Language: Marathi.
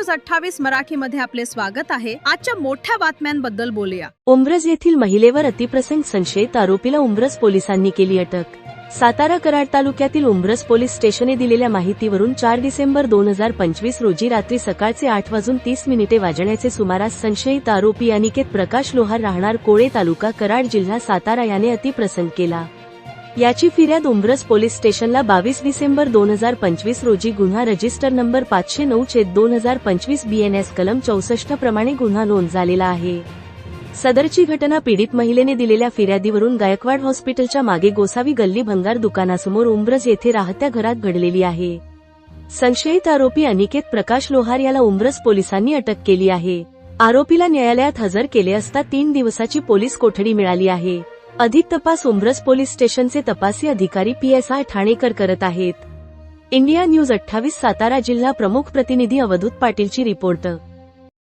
न्यूज 28 मराठीमध्ये आपले स्वागत आहे। आजच्या मोठ्या बातम्यांबद्दल बोलूया। उंब्रज येथील महिलेवर अतिप्रसंग संशयित आरोपीला उंब्रज पोलिसांनी केली अटक। सातारा कराड तालुक्यातील उंब्रज पोलीस स्टेशनने दिलेल्या माहितीवरून 4 डिसेंबर 2025 रोजी रात्री सकाळचे 8:30 वाजण्याचे सुमारास संशयित आरोपी अनिकेत प्रकाश लोहार राहणार कोळे तालुका कराड जिल्हा सातारा याने अतिप्रसंग केला। याची फिर्याद उंब्रज पोलीस स्टेशनला 22 डिसेंबर 2025 रोजी गुन्हा रजिस्टर नंबर 509/2025 BNS कलम 64 प्रमाणे गुन्हा नोंद झालेला आहे। सदरची घटना पीडित महिलेने दिलेल्या फिर्यादीवरून गायकवाड हॉस्पिटलच्या मागे गोसावी गल्ली भंगार दुकानासमोर उंब्रज येथे राहत्या घरात घडलेली आहे। संशयित आरोपी अनिकेत प्रकाश लोहार याला उंब्रज पोलिसांनी अटक केली आहे। आरोपीला न्यायालयात हजर केले असता 3 दिवसाची पोलीस कोठडी मिळाली आहे। अधिक तपास उंब्रज पोलीस स्टेशनचे तपासी अधिकारी PSI ठाणेकर करत आहेत। इंडिया न्यूज 28 सातारा जिल्हा प्रमुख प्रतिनिधी अवधूत पाटीलची रिपोर्ट।